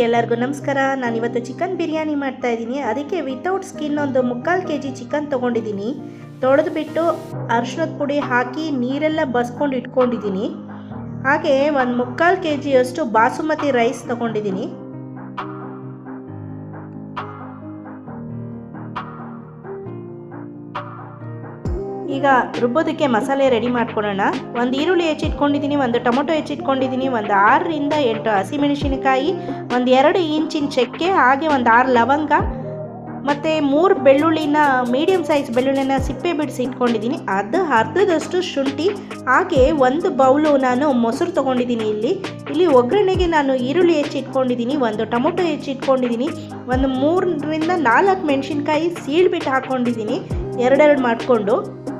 ಎಲ್ಲರಿಗೂ ನಮಸ್ಕಾರ. ನಾನಿವತ್ತು ಚಿಕನ್ ಬಿರಿಯಾನಿ ಮಾಡ್ತಾ ಇದ್ದೀನಿ. ಅದಕ್ಕೆ ವಿತೌಟ್ ಸ್ಕಿನ್ ಒಂದು 3/4 kg ಚಿಕನ್ ತೊಗೊಂಡಿದ್ದೀನಿ. ತೊಳೆದುಬಿಟ್ಟು ಅರಿಶಿನದ ಪುಡಿ ಹಾಕಿ ನೀರೆಲ್ಲ ಬಸ್ಕೊಂಡು ಇಟ್ಕೊಂಡಿದ್ದೀನಿ. ಹಾಗೆ ಒಂದು 3/4 kg ಬಾಸುಮತಿ ರೈಸ್ ತೊಗೊಂಡಿದ್ದೀನಿ. ಈಗ ರುಬ್ಬೋದಕ್ಕೆ ಮಸಾಲೆ ರೆಡಿ ಮಾಡ್ಕೊಳ್ಳೋಣ. ಒಂದು ಈರುಳ್ಳಿ ಹೆಚ್ಚಿಟ್ಕೊಂಡಿದ್ದೀನಿ, ಒಂದು ಟೊಮೊಟೊ ಹೆಚ್ಚಿಟ್ಕೊಂಡಿದ್ದೀನಿ, ಒಂದು 6 ರಿಂದ 8 ಹಸಿಮೆಣಸಿನಕಾಯಿ, ಒಂದು 2 ಇಂಚಿನ ಚಕ್ಕೆ, ಹಾಗೆ ಒಂದು 6 ಲವಂಗ ಮತ್ತು 3 ಬೆಳ್ಳುಳ್ಳಿನ ಮೀಡಿಯಮ್ ಸೈಜ್ ಬೆಳ್ಳುಳ್ಳಿನ ಸಿಪ್ಪೆ ಬಿಡಿಸಿ ಇಟ್ಕೊಂಡಿದ್ದೀನಿ. ಅದು ಅರ್ಧದಷ್ಟು ಶುಂಠಿ, ಹಾಗೆ ಒಂದು ಬೌಲು ನಾನು ಮೊಸರು ತೊಗೊಂಡಿದ್ದೀನಿ. ಇಲ್ಲಿ ಒಗ್ಗರಣೆಗೆ ನಾನು ಈರುಳ್ಳಿ ಹೆಚ್ಚಿಟ್ಕೊಂಡಿದ್ದೀನಿ, ಒಂದು ಟೊಮೊಟೊ ಹೆಚ್ಚಿಟ್ಕೊಂಡಿದ್ದೀನಿ, ಒಂದು 3 ರಿಂದ 4 ಮೆಣಸಿನ್ಕಾಯಿ ಸೀಳ್ಬಿಟ್ಟು ಹಾಕ್ಕೊಂಡಿದ್ದೀನಿ, 2 ಮಾಡಿಕೊಂಡು.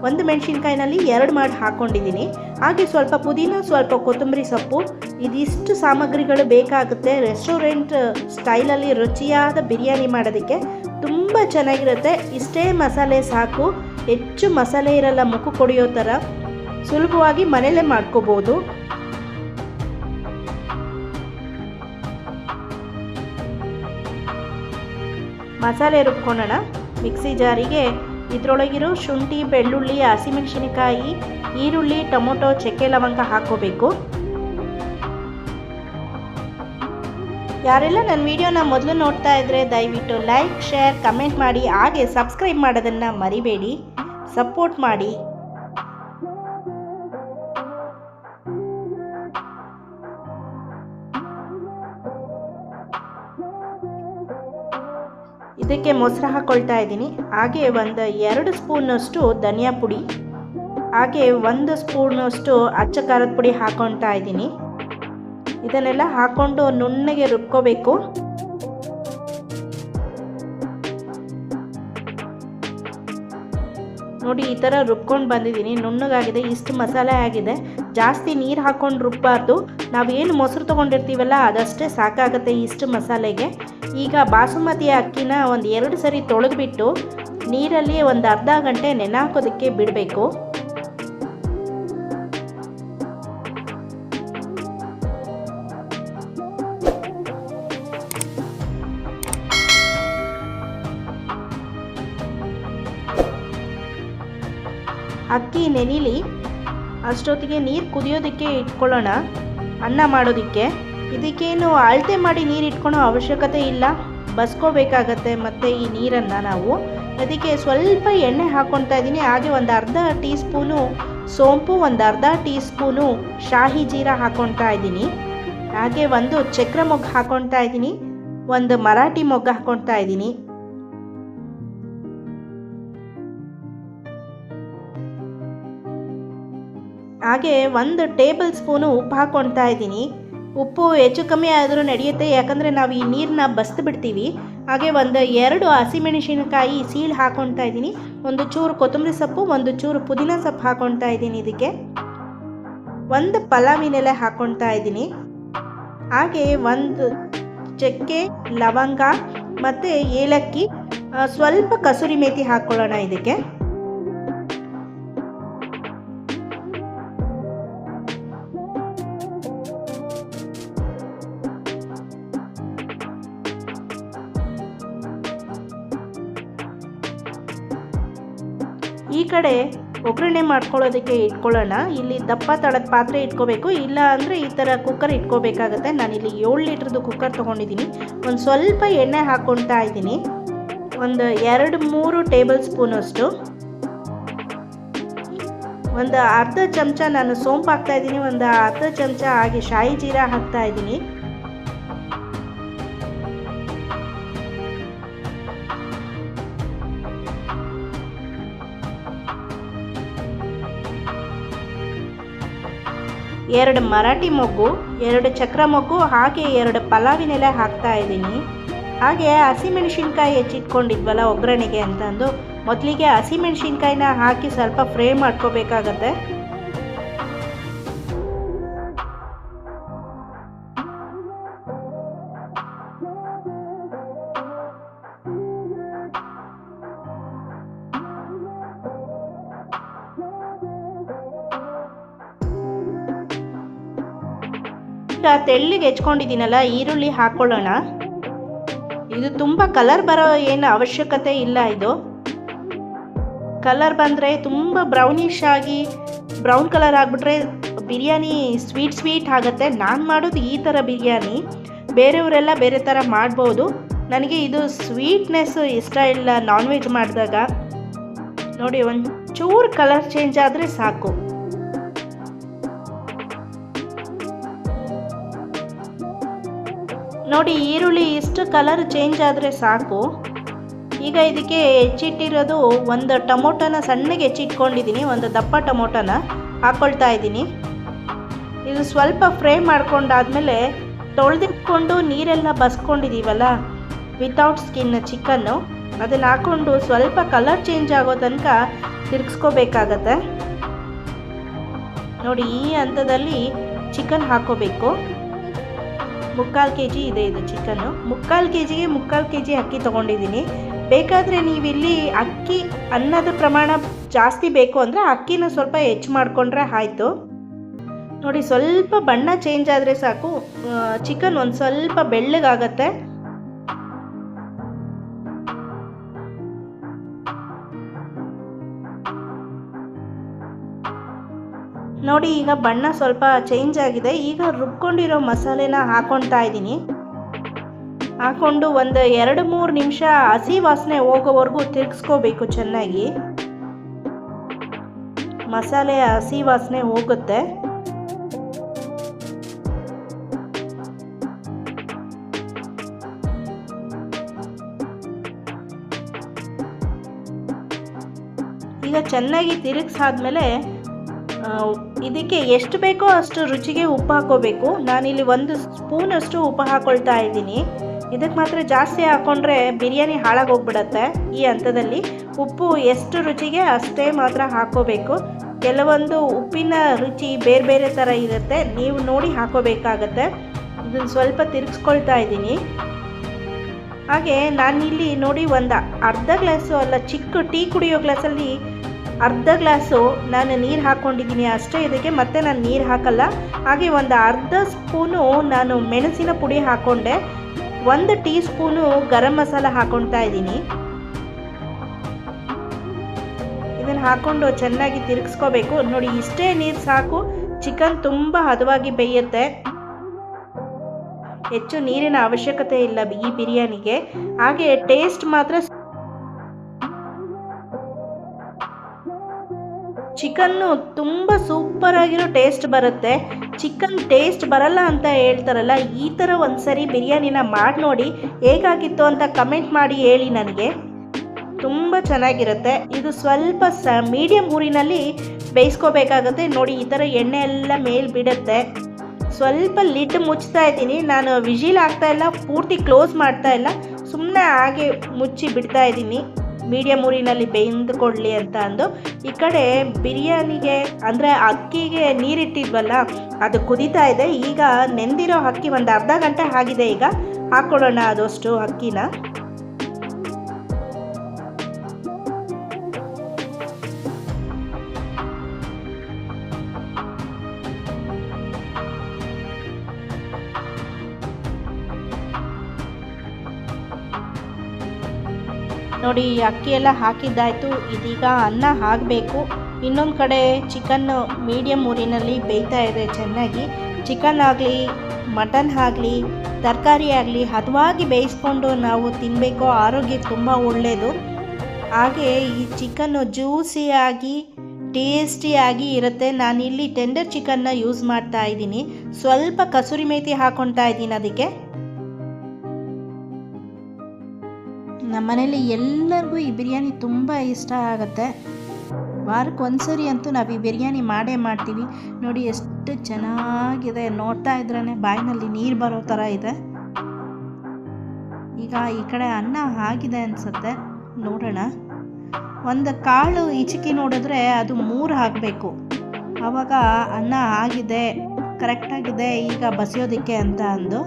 ಒಂದು ಮೆಣಸಿನ್ಕಾಯಿನಲ್ಲಿ 2 ಮಾಡಿ ಹಾಕ್ಕೊಂಡಿದ್ದೀನಿ. ಹಾಗೆ ಸ್ವಲ್ಪ ಪುದೀನ, ಸ್ವಲ್ಪ ಕೊತ್ತಂಬರಿ ಸೊಪ್ಪು. ಇದಿಷ್ಟು ಸಾಮಗ್ರಿಗಳು ಬೇಕಾಗುತ್ತೆ ರೆಸ್ಟೋರೆಂಟ್ ಸ್ಟೈಲಲ್ಲಿ ರುಚಿಯಾದ ಬಿರಿಯಾನಿ ಮಾಡೋದಕ್ಕೆ. ತುಂಬ ಚೆನ್ನಾಗಿರುತ್ತೆ. ಇಷ್ಟೇ ಮಸಾಲೆ ಸಾಕು, ಹೆಚ್ಚು ಮಸಾಲೆ ಇರಲ್ಲ. ಮುಖ ಕೊಡಿಯೋ ಥರ ಸುಲಭವಾಗಿ ಮನೆಯಲ್ಲೇ ಮಾಡ್ಕೋಬೋದು. ಮಸಾಲೆ ರುಬ್ಕೊಳ್ಳೋಣ. ಮಿಕ್ಸಿ ಜಾರಿಗೆ ಇದರೊಳಗಿರೋ ಶುಂಠಿ, ಬೆಳ್ಳುಳ್ಳಿ, ಹಸಿಮೆಣಸಿನಕಾಯಿ, ಈರುಳ್ಳಿ, ಟೊಮೊಟೊ, ಚಕ್ಕೆ, ಲವಂಗ ಹಾಕ್ಕೋಬೇಕು. ಯಾರೆಲ್ಲ ನನ್ನ ವಿಡಿಯೋನ ಮೊದಲು ನೋಡ್ತಾ ಇದ್ದರೆ ದಯವಿಟ್ಟು ಲೈಕ್, ಶೇರ್, ಕಮೆಂಟ್ ಮಾಡಿ, ಹಾಗೆ ಸಬ್ಸ್ಕ್ರೈಬ್ ಮಾಡೋದನ್ನು ಮರಿಬೇಡಿ. ಸಪೋರ್ಟ್ ಮಾಡಿ. ಇದಕ್ಕೆ ಮೊಸರು ಹಾಕ್ಕೊಳ್ತಾ ಇದ್ದೀನಿ. ಹಾಗೆ ಒಂದು 2 ಸ್ಪೂನಷ್ಟು ಧನಿಯಾ ಪುಡಿ, ಹಾಗೆ 1 ಸ್ಪೂನಷ್ಟು ಅಚ್ಚ ಖಾರದ ಪುಡಿ ಹಾಕ್ಕೊಳ್ತಾ ಇದ್ದೀನಿ. ಇದನ್ನೆಲ್ಲ ಹಾಕ್ಕೊಂಡು ನುಣ್ಣಗೆ ರುಬ್ಕೋಬೇಕು. ನೋಡಿ, ಈ ಥರ ರುಬ್ಕೊಂಡು ಬಂದಿದ್ದೀನಿ. ನುಣ್ಣಗಾಗಿದೆ. ಇಷ್ಟು ಮಸಾಲೆ ಆಗಿದೆ. ಜಾಸ್ತಿ ನೀರು ಹಾಕ್ಕೊಂಡು ರುಬ್ಬಾರ್ದು. ನಾವೇನು ಮೊಸರು ತೊಗೊಂಡಿರ್ತೀವಲ್ಲ ಅದಷ್ಟೇ ಸಾಕಾಗುತ್ತೆ ಇಷ್ಟು ಮಸಾಲೆಗೆ. ಈಗ ಬಾಸುಮತಿ ಅಕ್ಕಿನ ಒಂದು 2 ಸರಿ ತೊಳೆದ್ಬಿಟ್ಟು ನೀರಲ್ಲಿ ಒಂದು ಅರ್ಧ ಗಂಟೆ ನೆನೆ ಹಾಕೋದಕ್ಕೆ ಬಿಡಬೇಕು. ಅಕ್ಕಿ ನೆನಿಲಿ, ಅಷ್ಟೊತ್ತಿಗೆ ನೀರು ಕುದಿಯೋದಕ್ಕೆ ಇಟ್ಕೊಳ್ಳೋಣ. ಅನ್ನ ಮಾಡೋದಕ್ಕೆ ಇದಕ್ಕೇನು ಅಳತೆ ಮಾಡಿ ನೀರು ಇಟ್ಕೊಳ್ಳೋ ಅವಶ್ಯಕತೆ ಇಲ್ಲ, ಬಸ್ಕೋಬೇಕಾಗತ್ತೆ. ಮತ್ತು ಈ ನೀರನ್ನು ನಾವು ಅದಕ್ಕೆ ಸ್ವಲ್ಪ ಎಣ್ಣೆ ಹಾಕ್ಕೊಳ್ತಾ ಇದ್ದೀನಿ. ಹಾಗೆ ಒಂದು ಅರ್ಧ ಟೀ ಸ್ಪೂನು ಸೋಂಪು, ಒಂದು ಅರ್ಧ ಟೀ ಸ್ಪೂನು ಶಾಹಿ ಜೀರಾ ಹಾಕ್ಕೊಳ್ತಾ ಇದ್ದೀನಿ. ಹಾಗೆ ಒಂದು ಚಕ್ರ ಮೊಗ್ಗು ಹಾಕ್ಕೊಳ್ತಾ ಇದ್ದೀನಿ, ಒಂದು ಮರಾಠಿ ಮೊಗ್ಗು ಹಾಕ್ಕೊಳ್ತಾ ಇದ್ದೀನಿ. ಹಾಗೆ 1 ಟೇಬಲ್ ಸ್ಪೂನು ಉಪ್ಪು ಹಾಕ್ಕೊಳ್ತಾ ಇದ್ದೀನಿ. ಉಪ್ಪು ಹೆಚ್ಚು ಕಮ್ಮಿ ಆದರೂ ನಡೆಯುತ್ತೆ, ಯಾಕಂದರೆ ನಾವು ಈ ನೀರನ್ನ ಬಸ್ದು ಬಿಡ್ತೀವಿ. ಹಾಗೆ ಒಂದು 2 ಹಸಿಮೆಣಸಿನಕಾಯಿ ಸೀಳು ಹಾಕ್ಕೊಳ್ತಾ ಇದ್ದೀನಿ, ಒಂದು ಚೂರು ಕೊತ್ತಂಬರಿ ಸೊಪ್ಪು, ಒಂದು ಚೂರು ಪುದೀನ ಸೊಪ್ಪು ಹಾಕ್ಕೊಳ್ತಾ ಇದ್ದೀನಿ. ಇದಕ್ಕೆ ಒಂದು ಪಲಾವಿನ ಎಲೆ ಹಾಕ್ಕೊಳ್ತಾ ಇದ್ದೀನಿ. ಹಾಗೆ ಒಂದು ಚಕ್ಕೆ, ಲವಂಗ ಮತ್ತು ಏಲಕ್ಕಿ, ಸ್ವಲ್ಪ ಕಸೂರಿ ಮೇಥಿ ಹಾಕ್ಕೊಳ್ಳೋಣ ಇದಕ್ಕೆ. ಈ ಕಡೆ ಒಗ್ಗರಣೆ ಮಾಡ್ಕೊಳ್ಳೋದಕ್ಕೆ ಇಟ್ಕೊಳ್ಳೋಣ. ಇಲ್ಲಿ ದಪ್ಪ ತಳದ ಪಾತ್ರೆ ಇಟ್ಕೋಬೇಕು, ಇಲ್ಲ ಅಂದರೆ ಈ ಥರ ಕುಕ್ಕರ್ ಇಟ್ಕೋಬೇಕಾಗತ್ತೆ. ನಾನಿಲ್ಲಿ 7 ಲೀಟ್ರದ್ದು ಕುಕ್ಕರ್ ತೊಗೊಂಡಿದ್ದೀನಿ. ಒಂದು ಸ್ವಲ್ಪ ಎಣ್ಣೆ ಹಾಕ್ಕೊಳ್ತಾ ಇದ್ದೀನಿ, ಒಂದು 2-3 ಟೇಬಲ್ ಸ್ಪೂನಷ್ಟು. ಒಂದು ಅರ್ಧ ಚಮಚ ನಾನು ಸೋಂಪು ಹಾಕ್ತಾ ಇದ್ದೀನಿ, ಒಂದು ಅರ್ಧ ಚಮಚ ಹಾಗೆ ಶಾಹಿ ಜೀರಾ ಹಾಕ್ತಾ ಇದ್ದೀನಿ. ಎರಡು ಮರಾಠಿ ಮೊಗ್ಗು, 2 ಚಕ್ರ ಮೊಗ್ಗು, ಹಾಗೆ 2 ಪಲಾವಿನ ಎಲೆ ಹಾಕ್ತಾ ಇದ್ದೀನಿ. ಹಾಗೆ ಹಸಿಮೆಣಸಿನ್ಕಾಯಿ ಹೆಚ್ಚಿಟ್ಕೊಂಡಿದ್ವಲ್ಲ ಒಗ್ಗರಣೆಗೆ ಅಂತಂದು, ಮೊದಲಿಗೆ ಹಸಿಮೆಣಸಿನ್ಕಾಯಿನ ಹಾಕಿ ಸ್ವಲ್ಪ ಫ್ರೈ ಮಾಡ್ಕೋಬೇಕಾಗತ್ತೆ. ಈಗ ತೆಳ್ಳಿಗೆ ಹೆಚ್ಕೊಂಡಿದ್ದೀನಲ್ಲ ಈರುಳ್ಳಿ ಹಾಕ್ಕೊಳ್ಳೋಣ. ಇದು ತುಂಬ ಕಲರ್ ಬರೋ ಏನು ಅವಶ್ಯಕತೆ ಇಲ್ಲ. ಇದು ಕಲರ್ ಬಂದರೆ ತುಂಬ ಬ್ರೌನಿಶ್ ಆಗಿ ಬ್ರೌನ್ ಕಲರ್ ಆಗಿಬಿಟ್ರೆ ಬಿರಿಯಾನಿ ಸ್ವೀಟ್ ಆಗುತ್ತೆ. ನಾನು ಮಾಡೋದು ಈ ಥರ ಬಿರಿಯಾನಿ, ಬೇರೆಯವರೆಲ್ಲ ಬೇರೆ ಥರ ಮಾಡ್ಬೋದು. ನನಗೆ ಇದು ಸ್ವೀಟ್ನೆಸ್ಸು ಇಷ್ಟ ಇಲ್ಲ ನಾನ್ ವೆಜ್ ಮಾಡಿದಾಗ. ನೋಡಿ, ಒಂಚೂರು ಕಲರ್ ಚೇಂಜ್ ಆದರೆ ಸಾಕು. ನೋಡಿ, ಈರುಳ್ಳಿ ಇಷ್ಟು ಕಲರ್ ಚೇಂಜ್ ಆದರೆ ಸಾಕು. ಈಗ ಇದಕ್ಕೆ ಹೆಚ್ಚಿಟ್ಟಿರೋದು ಒಂದು ಟೊಮೊಟೊನ ಸಣ್ಣಗೆ ಹೆಚ್ಚಿಟ್ಕೊಂಡಿದ್ದೀನಿ, ಒಂದು ದಪ್ಪ ಟೊಮೊಟೊನ ಹಾಕ್ಕೊಳ್ತಾ ಇದ್ದೀನಿ. ಇದು ಸ್ವಲ್ಪ ಫ್ರೈ ಮಾಡ್ಕೊಂಡಾದ್ಮೇಲೆ ತೊಳೆದಿಟ್ಕೊಂಡು ನೀರೆಲ್ಲ ಬಸ್ಕೊಂಡಿದ್ದೀವಲ್ಲ ವಿತೌಟ್ ಸ್ಕಿನ್ ಚಿಕನ್ನು, ಅದನ್ನು ಹಾಕ್ಕೊಂಡು ಸ್ವಲ್ಪ ಕಲರ್ ಚೇಂಜ್ ಆಗೋ ತನಕ ತಿರುಗಿಸ್ಕೋಬೇಕಾಗತ್ತೆ. ನೋಡಿ, ಈ ಹಂತದಲ್ಲಿ ಚಿಕನ್ ಹಾಕ್ಕೋಬೇಕು. 3/4 kg ಇದೆ ಇದು ಚಿಕನ್ನು. 3/4 kgಗೆ 3/4 kg ಅಕ್ಕಿ ತೊಗೊಂಡಿದ್ದೀನಿ. ಬೇಕಾದರೆ ನೀವಿಲ್ಲಿ ಅಕ್ಕಿ ಅನ್ನದ ಪ್ರಮಾಣ ಜಾಸ್ತಿ ಬೇಕು ಅಂದರೆ ಅಕ್ಕಿನ ಸ್ವಲ್ಪ ಹೆಚ್ಚು ಮಾಡಿಕೊಂಡ್ರೆ ಆಯಿತು. ನೋಡಿ, ಸ್ವಲ್ಪ ಬಣ್ಣ ಚೇಂಜ್ ಆದರೆ ಸಾಕು, ಚಿಕನ್ ಒಂದು ಸ್ವಲ್ಪ ಬೆಳ್ಳಗಾಗತ್ತೆ. ನೋಡಿ, ಈಗ ಬಣ್ಣ ಸ್ವಲ್ಪ ಚೇಂಜ್ ಆಗಿದೆ. ಈಗ ರುಬ್ಕೊಂಡಿರೋ ಮಸಾಲೆನ ಹಾಕ್ಕೊಳ್ತಾ ಇದ್ದೀನಿ. ಹಾಕ್ಕೊಂಡು ಒಂದು 2-3 ನಿಮಿಷ ಹಸಿ ವಾಸನೆ ಹೋಗೋವರೆಗೂ ತಿರುಗಿಸ್ಕೋಬೇಕು ಚೆನ್ನಾಗಿ. ಮಸಾಲೆ ಹಸಿ ವಾಸನೆ ಹೋಗುತ್ತೆ. ಈಗ ಚೆನ್ನಾಗಿ ತಿರುಗಿಸಾದ್ಮೇಲೆ ಇದಕ್ಕೆ ಎಷ್ಟು ಬೇಕೋ ಅಷ್ಟು ರುಚಿಗೆ ಉಪ್ಪು ಹಾಕೋಬೇಕು. ನಾನಿಲ್ಲಿ 1 ಸ್ಪೂನಷ್ಟು ಉಪ್ಪು ಹಾಕ್ಕೊಳ್ತಾ ಇದ್ದೀನಿ. ಇದಕ್ಕೆ ಮಾತ್ರ ಜಾಸ್ತಿ ಹಾಕ್ಕೊಂಡ್ರೆ ಬಿರಿಯಾನಿ ಹಾಳಾಗೋಗ್ಬಿಡತ್ತೆ. ಈ ಹಂತದಲ್ಲಿ ಉಪ್ಪು ಎಷ್ಟು ರುಚಿಗೆ ಅಷ್ಟೇ ಮಾತ್ರ ಹಾಕ್ಕೋಬೇಕು. ಕೆಲವೊಂದು ಉಪ್ಪಿನ ರುಚಿ ಬೇರೆ ಬೇರೆ ಥರ ಇರುತ್ತೆ, ನೀವು ನೋಡಿ ಹಾಕೋಬೇಕಾಗತ್ತೆ. ಇದನ್ನು ಸ್ವಲ್ಪ ತಿರುಗಿಸ್ಕೊಳ್ತಾ ಇದ್ದೀನಿ. ಹಾಗೆ ನಾನಿಲ್ಲಿ ನೋಡಿ ಒಂದು ಅರ್ಧ ಗ್ಲಾಸು ಅಲ್ಲ, ಚಿಕ್ಕ ಟೀ ಕುಡಿಯೋ ಗ್ಲಾಸಲ್ಲಿ ಅರ್ಧ ಗ್ಲಾಸು ನಾನು ನೀರು ಹಾಕ್ಕೊಂಡಿದ್ದೀನಿ ಅಷ್ಟೇ. ಇದಕ್ಕೆ ಮತ್ತೆ ನಾನು ನೀರು ಹಾಕಲ್ಲ. ಹಾಗೆ ಒಂದು ಅರ್ಧ ಸ್ಪೂನು ನಾನು ಮೆಣಸಿನ ಪುಡಿ ಹಾಕ್ಕೊಂಡೆ. 1 ಟೀ ಸ್ಪೂನು ಗರಂ ಮಸಾಲ ಹಾಕ್ಕೊಳ್ತಾ ಇದ್ದೀನಿ. ಇದನ್ನು ಹಾಕ್ಕೊಂಡು ಚೆನ್ನಾಗಿ ತಿರುಗಿಸ್ಕೋಬೇಕು. ನೋಡಿ, ಇಷ್ಟೇ ನೀರು ಸಾಕು. ಚಿಕನ್ ತುಂಬ ಹದವಾಗಿ ಬೇಯುತ್ತೆ. ಹೆಚ್ಚು ನೀರಿನ ಅವಶ್ಯಕತೆ ಇಲ್ಲ ಈ ಬಿರಿಯಾನಿಗೆ. ಹಾಗೆ ಟೇಸ್ಟ್ ಮಾತ್ರ ಚಿಕನ್ನು ತುಂಬ ಸೂಪರಾಗಿರೋ ಟೇಸ್ಟ್ ಬರುತ್ತೆ. ಚಿಕನ್ ಟೇಸ್ಟ್ ಬರಲ್ಲ ಅಂತ ಹೇಳ್ತಾರಲ್ಲ, ಈ ಥರ ಒಂದು ಸರಿ ಬಿರಿಯಾನಿನ ಮಾಡಿ ನೋಡಿ, ಹೇಗಾಗಿತ್ತು ಅಂತ ಕಮೆಂಟ್ ಮಾಡಿ ಹೇಳಿ ನನಗೆ. ತುಂಬ ಚೆನ್ನಾಗಿರುತ್ತೆ. ಇದು ಸ್ವಲ್ಪ ಮೀಡಿಯಮ್ ಊರಿನಲ್ಲಿ ಬೇಯಿಸ್ಕೋಬೇಕಾಗುತ್ತೆ. ನೋಡಿ, ಈ ಥರ ಎಣ್ಣೆ ಎಲ್ಲ ಮೇಲೆ ಬಿಡುತ್ತೆ. ಸ್ವಲ್ಪ ಲಿಡ್ ಮುಚ್ತಾ ಇದ್ದೀನಿ. ನಾನು ವಿಜಿಲ್ ಆಗ್ತಾ ಇಲ್ಲ, ಪೂರ್ತಿ ಕ್ಲೋಸ್ ಮಾಡ್ತಾ ಇಲ್ಲ, ಸುಮ್ಮನೆ ಹಾಗೆ ಮುಚ್ಚಿ ಬಿಡ್ತಾ ಇದ್ದೀನಿ ಮೀಡಿಯಮ್ ಊರಿನಲ್ಲಿ ಬೇಯ್ದುಕೊಳ್ಳಿ ಅಂತ ಅಂದು. ಈ ಕಡೆ ಬಿರಿಯಾನಿಗೆ ಅಂದರೆ ಅಕ್ಕಿಗೆ ನೀರಿಟ್ಟಿದ್ವಲ್ಲ ಅದು ಕುದೀತಾ ಇದೆ. ಈಗ ನೆಂದಿರೋ ಅಕ್ಕಿ ಒಂದು ಅರ್ಧ ಗಂಟೆ ಆಗಿದೆ. ಈಗ ಹಾಕ್ಕೊಳ್ಳೋಣ ಅದಷ್ಟು ಅಕ್ಕಿನ. ನೋಡಿ, ಅಕ್ಕಿ ಎಲ್ಲ ಹಾಕಿದ್ದಾಯಿತು. ಇದೀಗ ಅನ್ನ ಹಾಕಬೇಕು. ಇನ್ನೊಂದು ಕಡೆ ಚಿಕನ್ ಮೀಡಿಯಮ್ ಊರಿನಲ್ಲಿ ಬೇಯ್ತಾ ಇದೆ ಚೆನ್ನಾಗಿ. ಚಿಕನ್ ಆಗಲಿ ಮಟನ್ ಆಗಲಿ ತರಕಾರಿ ಆಗಲಿ ಹದವಾಗಿ ಬೇಯಿಸ್ಕೊಂಡು ನಾವು ತಿನ್ನಬೇಕು. ಆರೋಗ್ಯಕ್ಕೆ ತುಂಬ ಒಳ್ಳೆಯದು. ಹಾಗೆ ಈ ಚಿಕನ್ನು ಜ್ಯೂಸಿಯಾಗಿ ಟೇಸ್ಟಿಯಾಗಿ ಇರುತ್ತೆ. ನಾನಿಲ್ಲಿ ಟೆಂಡರ್ ಚಿಕನ್ನ ಯೂಸ್ ಮಾಡ್ತಾ ಇದ್ದೀನಿ. ಸ್ವಲ್ಪ ಕಸೂರಿ ಮೇಥಿ ಹಾಕ್ಕೊಳ್ತಾ ಇದ್ದೀನಿ ಅದಕ್ಕೆ. ನಮ್ಮ ಮನೇಲಿ ಎಲ್ಲರಿಗೂ ಈ ಬಿರಿಯಾನಿ ತುಂಬ ಇಷ್ಟ ಆಗುತ್ತೆ. ವಾರಕ್ಕೆ ಒಂದ್ಸರಿ ಅಂತೂ ನಾವು ಈ ಬಿರಿಯಾನಿ ಮಾಡೇ ಮಾಡ್ತೀವಿ. ನೋಡಿ, ಎಷ್ಟು ಚೆನ್ನಾಗಿದೆ, ನೋಡ್ತಾ ಇದ್ರೇ ಬಾಯಿನಲ್ಲಿ ನೀರು ಬರೋ ಥರ ಇದೆ. ಈಗ ಈ ಕಡೆ ಅನ್ನ ಆಗಿದೆ ಅನಿಸುತ್ತೆ, ನೋಡೋಣ. ಒಂದು ಕಾಳು ಈಚಿಕೆ ನೋಡಿದ್ರೆ ಅದು 3 ಹಾಕಬೇಕು, ಆವಾಗ ಅನ್ನ ಆಗಿದೆ, ಕರೆಕ್ಟಾಗಿದೆ ಈಗ ಬಸಿಯೋದಕ್ಕೆ ಅಂತ ಅಂದು.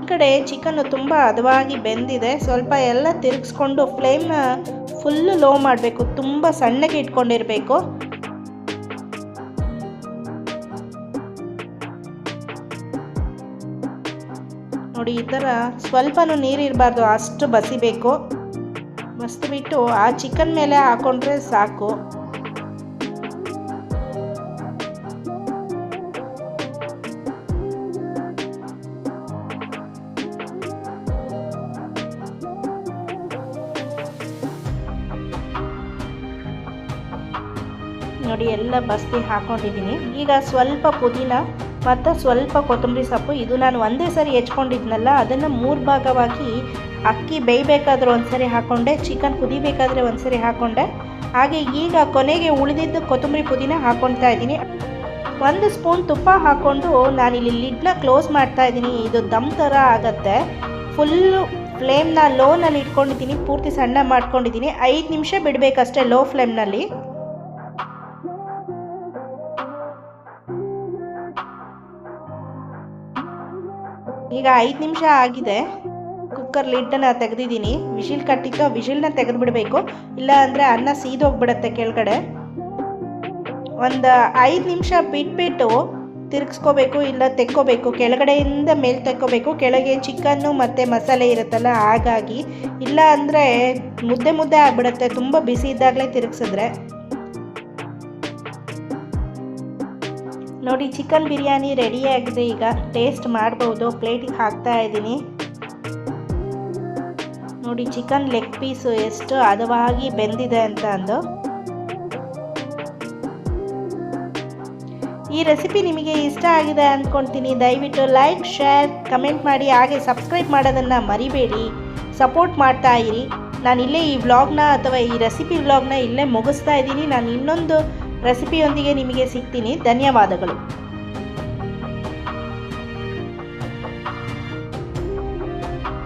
ಈ ಕಡೆ ಚಿಕನ್ನು ತುಂಬ ಹದವಾಗಿ ಬೆಂದಿದೆ. ಸ್ವಲ್ಪ ಎಲ್ಲ ತಿರುಗಿಸ್ಕೊಂಡು ಫ್ಲೇಮ್ನ ಫುಲ್ಲು ಲೋ ಮಾಡಬೇಕು, ತುಂಬ ಸಣ್ಣಗೆ ಇಟ್ಕೊಂಡಿರಬೇಕು. ನೋಡಿ ಈ ಥರ ಸ್ವಲ್ಪನೂ ನೀರು ಇರಬಾರ್ದು, ಅಷ್ಟು ಬಸಿಬೇಕು. ಬಸಿಬಿಟ್ಟು ಆ ಚಿಕನ್ ಮೇಲೆ ಹಾಕೊಂಡ್ರೆ ಸಾಕು. ನೋಡಿ ಎಲ್ಲ ಬಸ್ತಿ ಹಾಕೊಂಡಿದ್ದೀನಿ. ಈಗ ಸ್ವಲ್ಪ ಪುದೀನ ಮತ್ತು ಸ್ವಲ್ಪ ಕೊತ್ತಂಬರಿ ಸೊಪ್ಪು, ಇದು ನಾನು ಒಂದೇ ಸರಿ ಹೆಚ್ಕೊಂಡಿದ್ನಲ್ಲ ಅದನ್ನು 3 ಭಾಗವಾಗಿ ಅಕ್ಕಿ ಬೇಯಬೇಕಾದ್ರೆ ಒಂದ್ಸರಿ ಹಾಕ್ಕೊಂಡೆ, ಚಿಕನ್ ಕುದಿಬೇಕಾದ್ರೆ ಒಂದ್ಸರಿ ಹಾಕ್ಕೊಂಡೆ. ಹಾಗೆ ಈಗ ಕೊನೆಗೆ ಉಳಿದಿದ್ದು ಕೊತ್ತಂಬರಿ ಪುದೀನ ಹಾಕ್ಕೊಳ್ತಾ ಇದ್ದೀನಿ. 1 ಸ್ಪೂನ್ ತುಪ್ಪ ಹಾಕ್ಕೊಂಡು ನಾನಿಲ್ಲಿ ಲಿಡ್ನ ಕ್ಲೋಸ್ ಮಾಡ್ತಾ ಇದ್ದೀನಿ. ಇದು ದಮ್ ಥರ ಆಗುತ್ತೆ. ಫುಲ್ಲು ಫ್ಲೇಮ್ನ ಲೋನಲ್ಲಿ ಇಟ್ಕೊಂಡಿದ್ದೀನಿ, ಪೂರ್ತಿ ಸಣ್ಣ ಮಾಡ್ಕೊಂಡಿದ್ದೀನಿ. 5 ನಿಮಿಷ ಬಿಡಬೇಕಷ್ಟೇ ಲೋ ಫ್ಲೇಮ್ನಲ್ಲಿ. ಈಗ 5 ನಿಮಿಷ ಆಗಿದೆ. ಕುಕ್ಕರ್ ಲಿಡ್ಡನ್ನು ತೆಗೆದಿದ್ದೀನಿ. ವಿಶಿಲ್ ಕಟ್ಟಿತ್ತು, ವಿಶಿಲ್ನ ತೆಗೆದುಬಿಡಬೇಕು, ಇಲ್ಲ ಅಂದರೆ ಅನ್ನ ಸೀದೋಗ್ಬಿಡುತ್ತೆ ಕೆಳಗಡೆ. ಒಂದು 5 ನಿಮಿಷ ಬಿಟ್ಬಿಟ್ಟು ತಿರುಗಿಸ್ಕೋಬೇಕು, ಇಲ್ಲ ತೆಕ್ಕೋಬೇಕು, ಕೆಳಗಡೆಯಿಂದ ಮೇಲೆ ತೆಕ್ಕೋಬೇಕು. ಕೆಳಗೆ ಚಿಕನ್ನು ಮತ್ತು ಮಸಾಲೆ ಇರುತ್ತಲ್ಲ ಹಾಗಾಗಿ, ಇಲ್ಲ ಅಂದರೆ ಮುದ್ದೆ ಮುದ್ದೆ ಆಗಿಬಿಡುತ್ತೆ ತುಂಬ ಬಿಸಿ ಇದ್ದಾಗಲೇ ತಿರುಗಿಸಿದ್ರೆ. ನೋಡಿ ಚಿಕನ್ ಬಿರಿಯಾನಿ ರೆಡಿಯಾಗಿದೆ. ಈಗ ಟೇಸ್ಟ್ ಮಾಡ್ಬೋದು. ಪ್ಲೇಟಿಗೆ ಹಾಕ್ತಾ ಇದ್ದೀನಿ. ನೋಡಿ ಚಿಕನ್ ಲೆಗ್ ಪೀಸು ಎಷ್ಟು ಹದವಾಗಿ ಬೆಂದಿದೆ ಅಂತ ಅಂದು. ಈ ರೆಸಿಪಿ ನಿಮಗೆ ಇಷ್ಟ ಆಗಿದೆ ಅಂದ್ಕೊಳ್ತೀನಿ. ದಯವಿಟ್ಟು ಲೈಕ್, ಶೇರ್, ಕಮೆಂಟ್ ಮಾಡಿ, ಹಾಗೆ ಸಬ್ಸ್ಕ್ರೈಬ್ ಮಾಡೋದನ್ನು ಮರಿಬೇಡಿ. ಸಪೋರ್ಟ್ ಮಾಡ್ತಾ ಇರಿ. ನಾನು ಇಲ್ಲೇ ಈ ವ್ಲಾಗ್ನ ಅಥವಾ ಈ ರೆಸಿಪಿ ವ್ಲಾಗ್ನ ಇಲ್ಲೇ ಮುಗಿಸ್ತಾ ಇದ್ದೀನಿ. ನಾನು ಇನ್ನೊಂದು ರೆಸಿಪಿಯೊಂದಿಗೆ ನಿಮಗೆ ಸಿಗ್ತೀನಿ. ಧನ್ಯವಾದಗಳು.